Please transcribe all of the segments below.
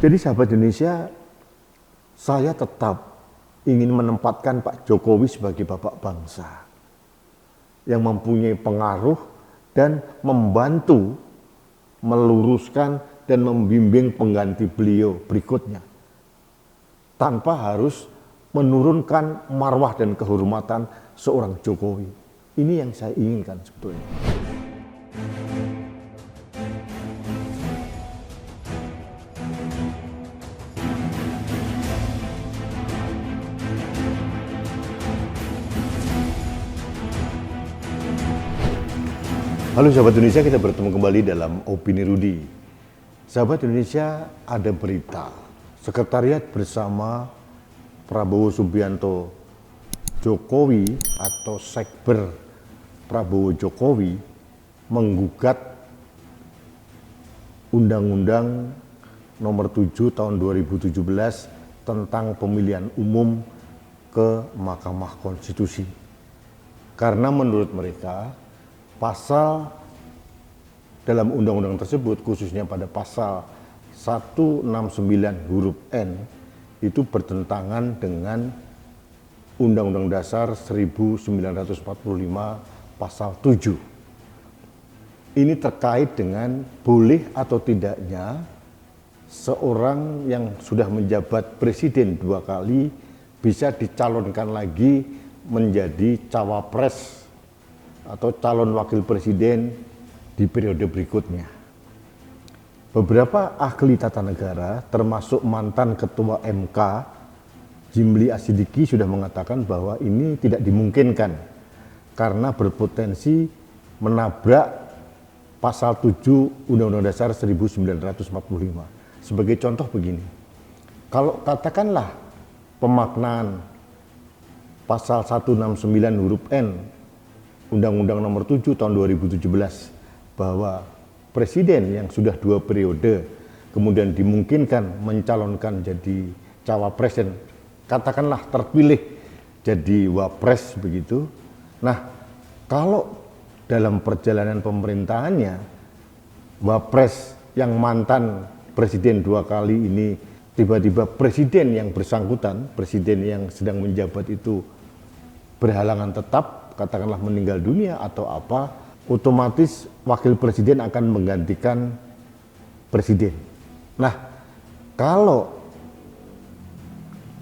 Jadi sahabat Indonesia, saya tetap ingin menempatkan Pak Jokowi sebagai bapak bangsa yang mempunyai pengaruh dan membantu meluruskan dan membimbing pengganti beliau berikutnya tanpa harus menurunkan marwah dan kehormatan seorang Jokowi. Ini yang saya inginkan sebetulnya. Halo sahabat Indonesia, kita bertemu kembali dalam Opini Rudi. Sahabat Indonesia, ada berita Sekretariat bersama Prabowo Subianto Jokowi atau Sekber Prabowo Jokowi menggugat Undang-Undang Nomor 7 Tahun 2017 tentang pemilihan umum ke Mahkamah Konstitusi. Karena menurut mereka pasal dalam undang-undang tersebut, khususnya pada pasal 169 huruf N, itu bertentangan dengan Undang-Undang Dasar 1945 pasal 7. Ini terkait dengan boleh atau tidaknya seorang yang sudah menjabat presiden 2 kali bisa dicalonkan lagi menjadi cawapres atau calon wakil presiden di periode berikutnya. Beberapa ahli tata negara, termasuk mantan ketua MK, Jimli Asidiki, sudah mengatakan bahwa ini tidak dimungkinkan karena berpotensi menabrak pasal 7 Undang-Undang Dasar 1945. Sebagai contoh begini, kalau katakanlah pemaknaan pasal 169 huruf N Undang-Undang Nomor 7 Tahun 2017 bahwa presiden yang sudah 2 periode kemudian dimungkinkan mencalonkan jadi cawapres dan katakanlah terpilih jadi wapres begitu. Nah, kalau dalam perjalanan pemerintahannya wapres yang mantan presiden 2 kali ini tiba-tiba presiden yang bersangkutan, presiden yang sedang menjabat itu berhalangan tetap, katakanlah meninggal dunia atau apa, otomatis wakil presiden akan menggantikan presiden. Nah, kalau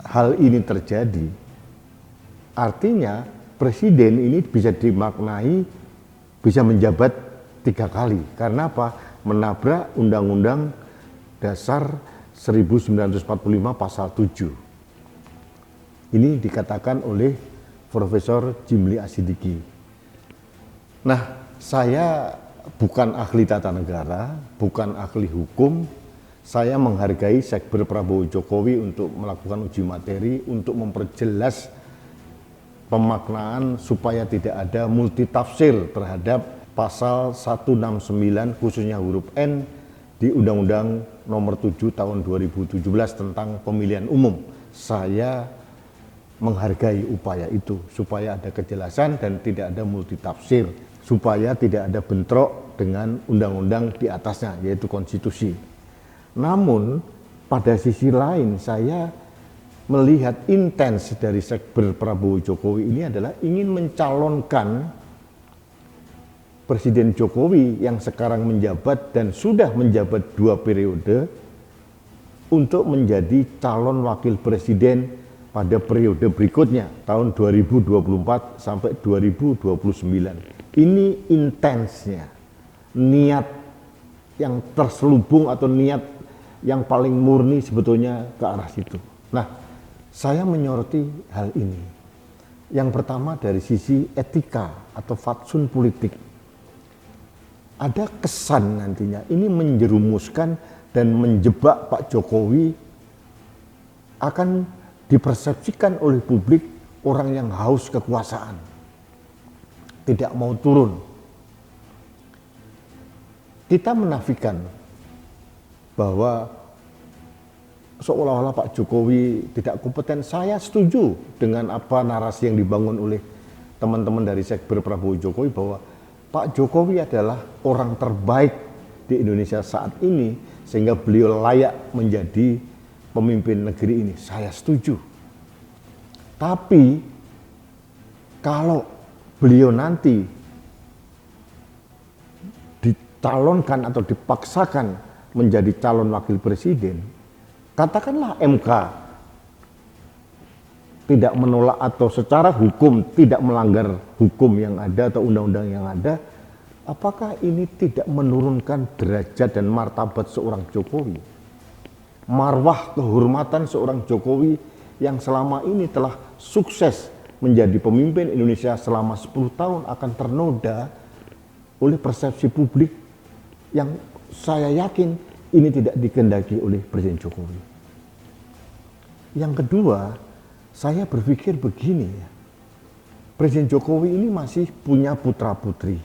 hal ini terjadi, artinya presiden ini bisa dimaknai bisa menjabat 3 kali. Karena apa? Menabrak Undang-Undang Dasar 1945 pasal 7. Ini dikatakan oleh Profesor Jimli Asidiki. Nah, saya bukan ahli tata negara, bukan ahli hukum. Saya menghargai Sekber Prabowo Jokowi untuk melakukan uji materi, untuk memperjelas pemaknaan supaya tidak ada multitafsir terhadap pasal 169 khususnya huruf N di Undang-Undang Nomor 7 Tahun 2017 tentang pemilihan umum. Saya menghargai upaya itu supaya ada kejelasan dan tidak ada multitafsir, supaya tidak ada bentrok dengan undang-undang di atasnya yaitu konstitusi. Namun pada sisi lain saya melihat intens dari Sekber Prabowo Jokowi ini adalah ingin mencalonkan Presiden Jokowi yang sekarang menjabat dan sudah menjabat 2 periode untuk menjadi calon wakil presiden pada periode berikutnya, tahun 2024 sampai 2029. Ini intensnya, niat yang terselubung atau niat yang paling murni sebetulnya ke arah situ. Nah, saya menyoroti hal ini. Yang pertama dari sisi etika atau fatsun politik. Ada kesan nantinya ini menjerumuskan dan menjebak Pak Jokowi akan dipersepsikan oleh publik orang yang haus kekuasaan, tidak mau turun. Kita menafikan bahwa seolah-olah Pak Jokowi tidak kompeten. Saya setuju dengan apa narasi yang dibangun oleh teman-teman dari Sekber Prabowo Jokowi bahwa Pak Jokowi adalah orang terbaik di Indonesia saat ini sehingga beliau layak menjadi pemimpin negeri ini. Saya setuju. Tapi kalau beliau nanti dicalonkan atau dipaksakan menjadi calon wakil presiden, katakanlah MK tidak menolak atau secara hukum tidak melanggar hukum yang ada atau undang-undang yang ada, apakah ini tidak menurunkan derajat dan martabat seorang Jokowi? Marwah kehormatan seorang Jokowi yang selama ini telah sukses menjadi pemimpin Indonesia selama 10 tahun akan ternoda oleh persepsi publik yang saya yakin ini tidak dikehendaki oleh Presiden Jokowi. Yang kedua, saya berpikir begini ya, Presiden Jokowi ini masih punya putra-putri.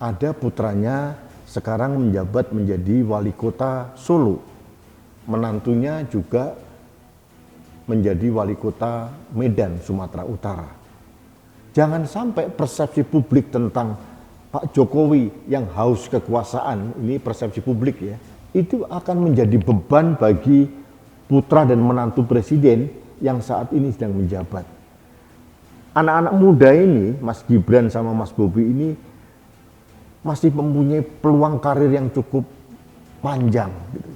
Ada putranya sekarang menjabat menjadi wali kota Solo. Menantunya juga menjadi wali kota Medan, Sumatera Utara. Jangan sampai persepsi publik tentang Pak Jokowi yang haus kekuasaan, ini persepsi publik ya, itu akan menjadi beban bagi putra dan menantu presiden yang saat ini sedang menjabat. Anak-anak muda ini, Mas Gibran sama Mas Bobi ini masih mempunyai peluang karir yang cukup panjang. Gitu.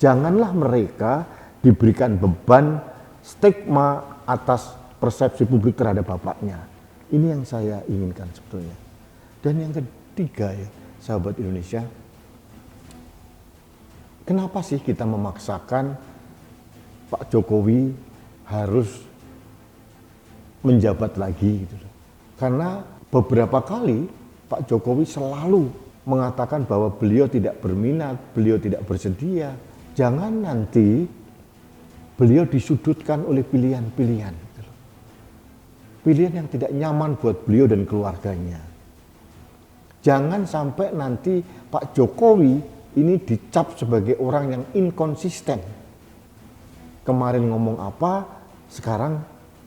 Janganlah mereka diberikan beban stigma atas persepsi publik terhadap bapaknya. Ini yang saya inginkan sebetulnya. Dan yang ketiga ya, sahabat Indonesia, kenapa sih kita memaksakan Pak Jokowi harus menjabat lagi gitu. Karena beberapa kali Pak Jokowi selalu mengatakan bahwa beliau tidak berminat, beliau tidak bersedia. Jangan nanti beliau disudutkan oleh pilihan-pilihan. Pilihan yang tidak nyaman buat beliau dan keluarganya. Jangan sampai nanti Pak Jokowi ini dicap sebagai orang yang inkonsisten. Kemarin ngomong apa, sekarang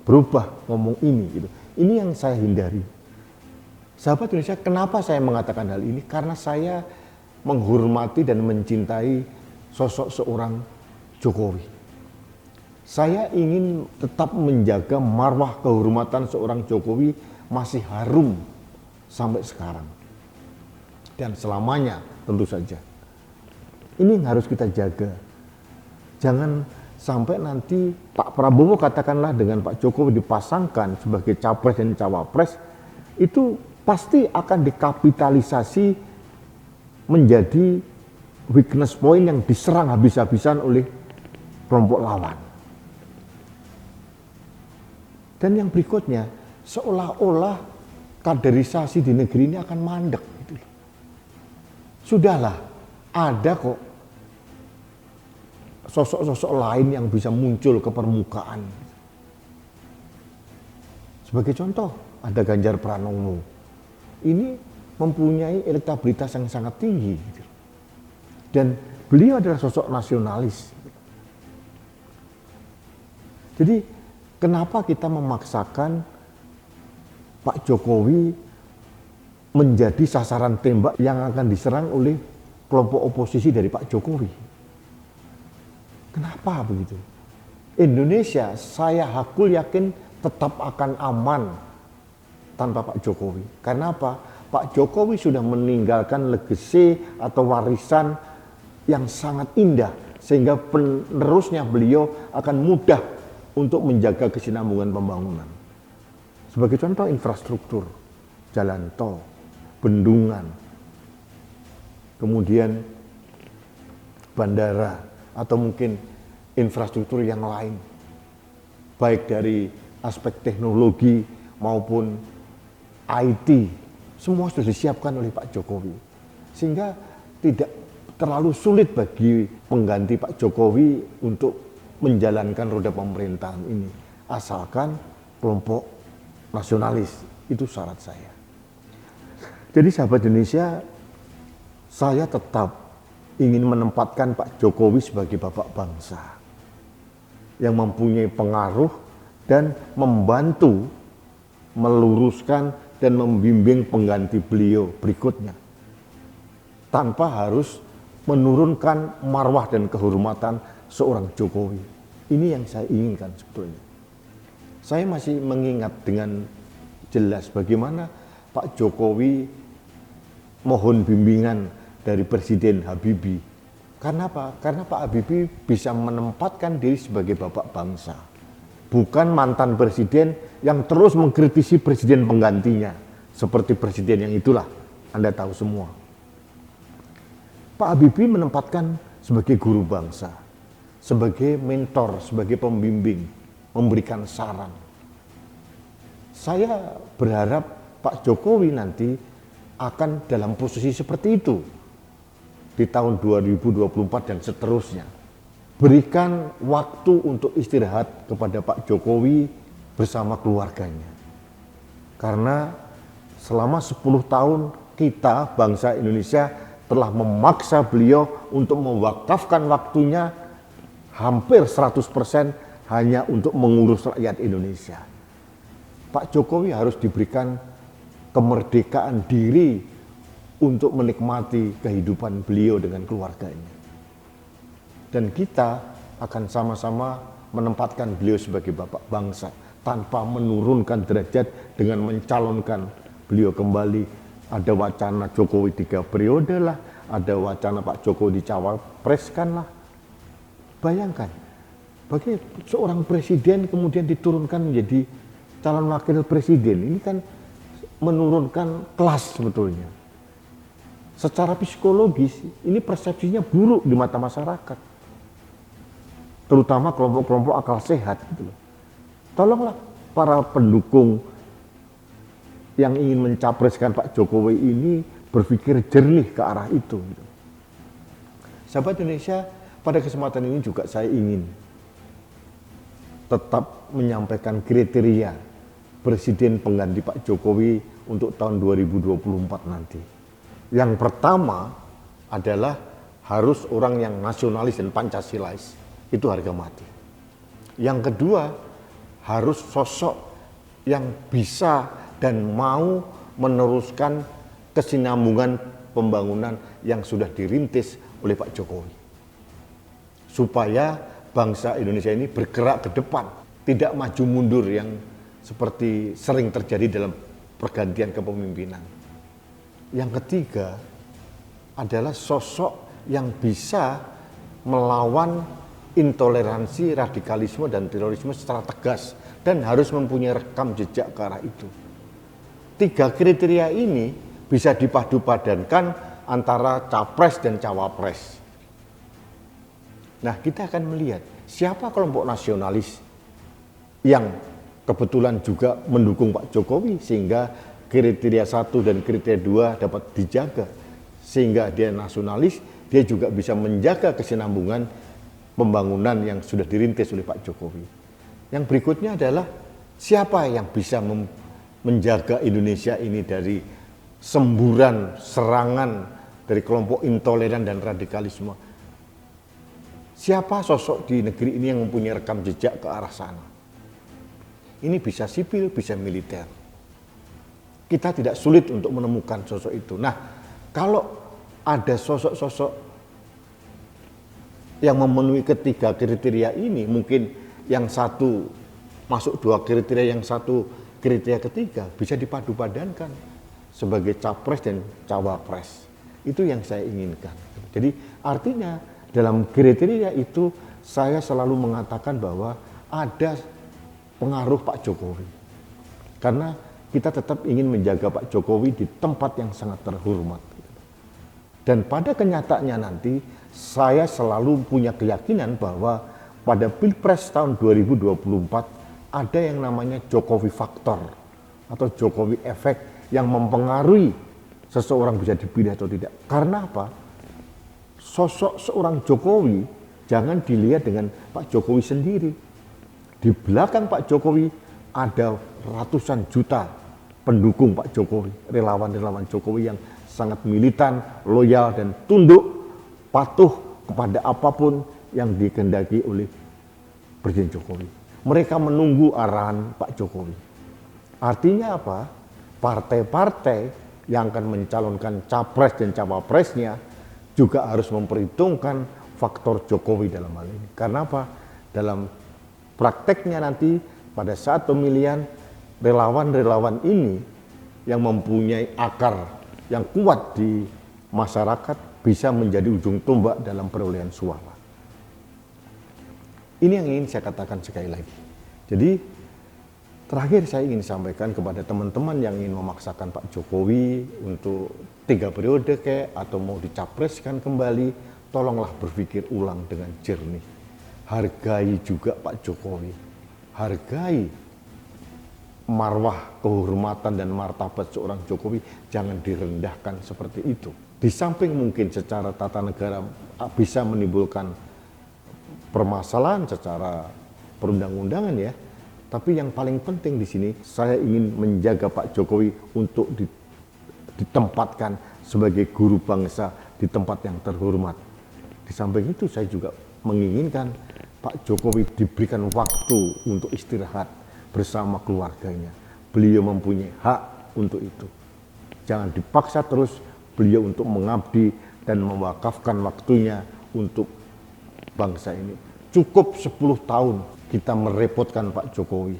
berubah ngomong ini gitu. Ini yang saya hindari. Sahabat Indonesia, kenapa saya mengatakan hal ini? Karena saya menghormati dan mencintai sosok seorang Jokowi. Saya ingin tetap menjaga marwah kehormatan seorang Jokowi masih harum sampai sekarang. Dan selamanya tentu saja. Ini yang harus kita jaga. Jangan sampai nanti Pak Prabowo katakanlah dengan Pak Jokowi dipasangkan sebagai capres dan cawapres, itu pasti akan dikapitalisasi menjadi weakness point yang diserang habis-habisan oleh kelompok lawan. Dan yang berikutnya, seolah-olah kaderisasi di negeri ini akan mandek. Gitu. Sudahlah, ada kok sosok-sosok lain yang bisa muncul ke permukaan. Sebagai contoh, ada Ganjar Pranowo. Ini mempunyai elektabilitas yang sangat tinggi. Dan beliau adalah sosok nasionalis. Jadi, kenapa kita memaksakan Pak Jokowi menjadi sasaran tembak yang akan diserang oleh kelompok oposisi dari Pak Jokowi? Kenapa begitu? Indonesia, saya hakul yakin tetap akan aman tanpa Pak Jokowi. Karena apa? Pak Jokowi sudah meninggalkan legacy atau warisan yang sangat indah. Sehingga penerusnya beliau akan mudah untuk menjaga kesinambungan pembangunan. Sebagai contoh infrastruktur, jalan tol, bendungan, kemudian bandara, atau mungkin infrastruktur yang lain, baik dari aspek teknologi maupun IT, semua sudah disiapkan oleh Pak Jokowi. Sehingga tidak terlalu sulit bagi pengganti Pak Jokowi untuk menjalankan roda pemerintahan ini. Asalkan kelompok nasionalis, itu syarat saya. Jadi sahabat Indonesia, saya tetap ingin menempatkan Pak Jokowi sebagai bapak bangsa yang mempunyai pengaruh dan membantu meluruskan dan membimbing pengganti beliau berikutnya. tanpa harus menurunkan marwah dan kehormatan seorang Jokowi. Ini yang saya inginkan sebetulnya. Saya masih mengingat dengan jelas bagaimana Pak Jokowi mohon bimbingan dari Presiden Habibie. Karena apa? Karena Pak Habibie bisa menempatkan diri sebagai bapak bangsa. Bukan mantan presiden yang terus mengkritisi presiden penggantinya. Seperti presiden yang itulah, Anda tahu semua. Pak Habibie menempatkan sebagai guru bangsa, sebagai mentor, sebagai pembimbing, memberikan saran. Saya berharap Pak Jokowi nanti akan dalam posisi seperti itu di tahun 2024 dan seterusnya. Berikan waktu untuk istirahat kepada Pak Jokowi bersama keluarganya. Karena selama 10 tahun kita, bangsa Indonesia, telah memaksa beliau untuk mewakafkan waktunya hampir 100% hanya untuk mengurus rakyat Indonesia. Pak Jokowi harus diberikan kemerdekaan diri untuk menikmati kehidupan beliau dengan keluarganya. Dan kita akan sama-sama menempatkan beliau sebagai bapak bangsa tanpa menurunkan derajat dengan mencalonkan beliau kembali. Ada wacana Jokowi 3 periode lah, ada wacana Pak Jokowi dicawapreskan lah. Bayangkan, bagi seorang presiden kemudian diturunkan menjadi calon wakil presiden, ini kan menurunkan kelas sebetulnya. Secara psikologis, ini persepsinya buruk di mata masyarakat. Terutama kelompok-kelompok akal sehat. Gitu loh. Tolonglah para pendukung yang ingin mencapreskan Pak Jokowi ini berpikir jernih ke arah itu. Gitu. Sahabat Indonesia, pada kesempatan ini juga saya ingin tetap menyampaikan kriteria presiden pengganti Pak Jokowi untuk tahun 2024 nanti. Yang pertama adalah harus orang yang nasionalis dan Pancasilais, itu harga mati. Yang kedua, harus sosok yang bisa dan mau meneruskan kesinambungan pembangunan yang sudah dirintis oleh Pak Jokowi. Supaya bangsa Indonesia ini bergerak ke depan, tidak maju mundur yang seperti sering terjadi dalam pergantian kepemimpinan. Yang ketiga adalah sosok yang bisa melawan intoleransi, radikalisme, dan terorisme secara tegas dan harus mempunyai rekam jejak ke arah itu. 3 kriteria ini bisa dipadu-padankan antara capres dan cawapres. Nah, kita akan melihat siapa kelompok nasionalis yang kebetulan juga mendukung Pak Jokowi sehingga kriteria 1 dan kriteria 2 dapat dijaga. Sehingga dia nasionalis, dia juga bisa menjaga kesinambungan pembangunan yang sudah dirintis oleh Pak Jokowi. Yang berikutnya adalah siapa yang bisa menjaga Indonesia ini dari semburan serangan dari kelompok intoleran dan radikalisme. Siapa sosok di negeri ini yang mempunyai rekam jejak ke arah sana? Ini bisa sipil, bisa militer. Kita tidak sulit untuk menemukan sosok itu. Nah, kalau ada sosok-sosok yang memenuhi ketiga kriteria ini, mungkin yang satu masuk 2 kriteria, yang satu kriteria ketiga, bisa dipadu-padankan sebagai capres dan cawapres. Itu yang saya inginkan. Jadi artinya dalam kriteria itu saya selalu mengatakan bahwa ada pengaruh Pak Jokowi. Karena kita tetap ingin menjaga Pak Jokowi di tempat yang sangat terhormat. Dan pada kenyataannya nanti saya selalu punya keyakinan bahwa pada Pilpres tahun 2024 ada yang namanya Jokowi faktor atau Jokowi efek yang mempengaruhi seseorang bisa dipilih atau tidak. Karena apa? Sosok seorang Jokowi jangan dilihat dengan Pak Jokowi sendiri. Di belakang Pak Jokowi ada ratusan juta pendukung Pak Jokowi, relawan-relawan Jokowi yang sangat militan, loyal, dan tunduk, patuh kepada apapun yang dikehendaki oleh Presiden Jokowi. Mereka menunggu arahan Pak Jokowi. Artinya apa? Partai-partai yang akan mencalonkan capres dan cawapresnya juga harus memperhitungkan faktor Jokowi dalam hal ini. Karena apa? Dalam prakteknya nanti pada saat pemilihan, relawan-relawan ini yang mempunyai akar yang kuat di masyarakat bisa menjadi ujung tombak dalam perolehan suara. Ini yang ingin saya katakan sekali lagi. Jadi terakhir saya ingin sampaikan kepada teman-teman yang ingin memaksakan Pak Jokowi untuk 3 periode atau mau dicapreskan kembali, tolonglah berpikir ulang dengan jernih. Hargai juga Pak Jokowi. Hargai marwah, kehormatan dan martabat seorang Jokowi, jangan direndahkan seperti itu. Di samping mungkin secara tata negara bisa menimbulkan permasalahan secara perundang-undangan ya, tapi yang paling penting di sini saya ingin menjaga Pak Jokowi untuk ditempatkan sebagai guru bangsa di tempat yang terhormat. Di samping itu saya juga menginginkan Pak Jokowi diberikan waktu untuk istirahat bersama keluarganya. Beliau mempunyai hak untuk itu. Jangan dipaksa terus beliau untuk mengabdi dan mewakafkan waktunya untuk bangsa ini. Cukup 10 tahun kita merepotkan Pak Jokowi.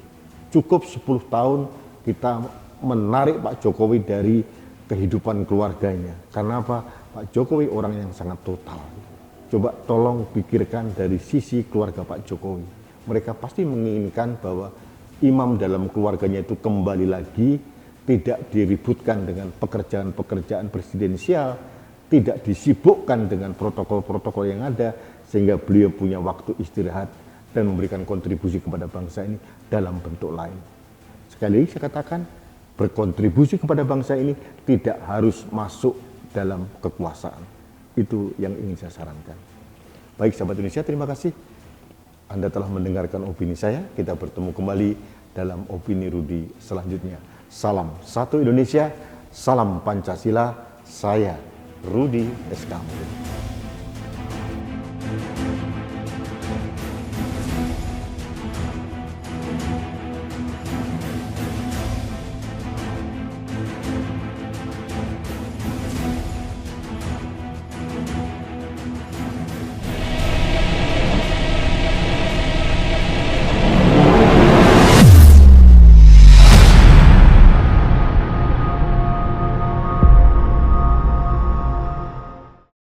Cukup 10 tahun kita menarik Pak Jokowi dari kehidupan keluarganya. Karena apa? Pak Jokowi orang yang sangat total. Coba tolong pikirkan dari sisi keluarga Pak Jokowi. Mereka pasti menginginkan bahwa imam dalam keluarganya itu kembali lagi, tidak diributkan dengan pekerjaan-pekerjaan presidensial, tidak disibukkan dengan protokol-protokol yang ada, sehingga beliau punya waktu istirahat dan memberikan kontribusi kepada bangsa ini dalam bentuk lain. Sekali lagi saya katakan, berkontribusi kepada bangsa ini tidak harus masuk dalam kekuasaan. Itu yang ingin saya sarankan. Baik sahabat Indonesia, terima kasih. Anda telah mendengarkan opini saya. Kita bertemu kembali dalam opini Rudi selanjutnya. Salam satu Indonesia, salam Pancasila. Saya Rudi SK.